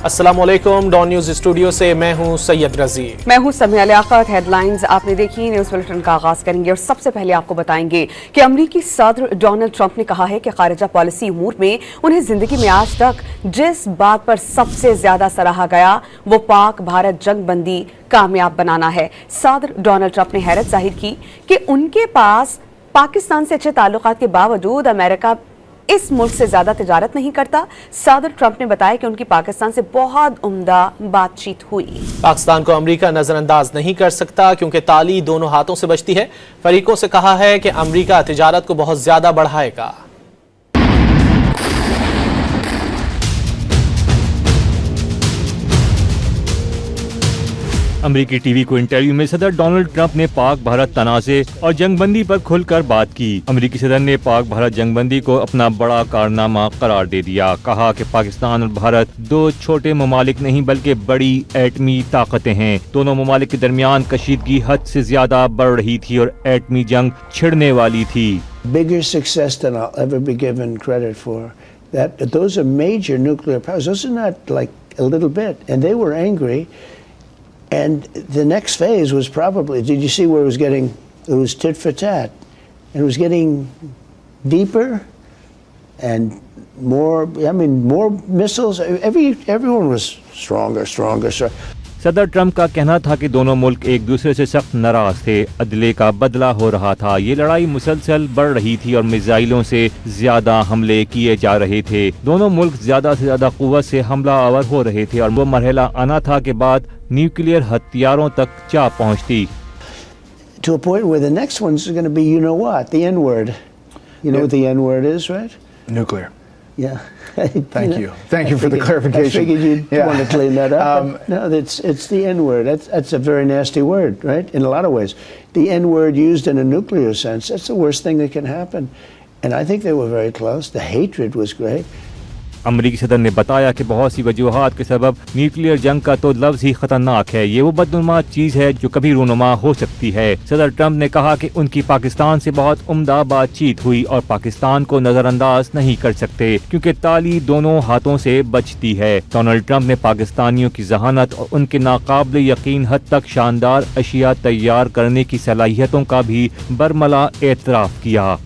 السلام علیکم، Dawn news studio سے میں ہوں سید رضی۔ میں ہوں سمیہ لیاقت۔ ہیڈ لائنز آپ نے دیکھی، نیوز بلیٹن کا آغاز کریں گے اور سب سے پہلے آپ کو بتائیں گے کہ امریکی صدر ڈونلڈ ٹرمپ نے کہا ہے کہ خارجہ پالیسی امور میں انہیں زندگی میں آج تک جس بات پر سب سے زیادہ سراہا گیا وہ پاک بھارت جنگ بندی کامیاب بنانا ہے۔ صدر ڈونلڈ ٹرمپ نے حیرت ظاہر کی کہ ان کے پاس پاکستان سے اچھے تعلقات کے باوجود امریکہ اس ملک سے زیادہ تجارت نہیں کرتا۔ صدر ٹرمپ نے بتایا کہ ان کی پاکستان سے بہت عمدہ بات چیت ہوئی۔ پاکستان کو امریکہ نظر انداز نہیں کر سکتا کیونکہ تالی دونوں ہاتھوں سے بچتی ہے۔ فریقوں سے کہا ہے کہ امریکہ تجارت کو بہت زیادہ بڑھائے گا۔ امریکی ٹی وی کو انٹرویو میں صدر ڈونلڈ ٹرمپ نے پاک بھارت تنازع اور جنگ بندی پر کھل کر بات کی۔ امریکی صدر نے پاک بھارت جنگ بندی کو اپنا بڑا کارنامہ قرار دے دیا۔ کہا کہ پاکستان اور بھارت دو چھوٹے ممالک نہیں بلکہ بڑی ایٹمی طاقتیں ہیں۔ دونوں ممالک کے درمیان کشیدگی حد سے زیادہ بڑھ رہی تھی اور ایٹمی جنگ چھڑنے والی تھی۔ Bigger success than I'll ever be given credit for. Those are major nuclear powers. Those are not like a little bit. And they were angry. And the next phase was probably, did you see where it was tit for tat? And it was getting deeper and more missiles. Everyone was stronger. صدر Trump کا کہنا تھا کہ دونوں ملک ایک دوسرے سے سخت ناراض تھے۔ عدلے کا بدلہ ہو رہا تھا۔ یہ لڑائی مسلسل بڑھ رہی تھی اور میزائلوں سے زیادہ حملے کیے جا رہے تھے۔ دونوں ملک زیادہ سے زیادہ قوت سے حملہ آور ہو رہے تھے اور وہ مرحلہ آنا تھا کہ بعد نیوکلیئر ہتھیاروں تک جا پہنچتی۔ To a point where the next one's going to be, you know what, the N-word. You know what the N-word is, right? Nuclear. Yeah. Thank you. Thank you for the clarification. I figured you'd want to clean that up. No, it's the N-word. That's a very nasty word, right? In a lot of ways. The N-word used in a nuclear sense, that's the worst thing that can happen. And I think they were very close. The hatred was great. امریکی صدر نے بتایا کہ بہت سی وجوہات کے سبب nuclear جنگ کا تو لفظ ہی خطرناک ہے۔ یہ وہ بدعنوان چیز ہے جو کبھی رونما ہو سکتی ہے۔ صدر ٹرمپ نے کہا کہ ان کی پاکستان سے بہت عمدہ بات چیت ہوئی اور پاکستان کو نظر انداز نہیں کر سکتے کیونکہ تالی دونوں ہاتھوں سے بچتی ہے۔ ڈونلڈ ٹرمپ نے پاکستانیوں کی ذہانت اور ان کے ناقابل یقین حد تک شاندار اشیاء تیار کرنے کی صلاحیتوں کا بھی برملا اعتراف کیا۔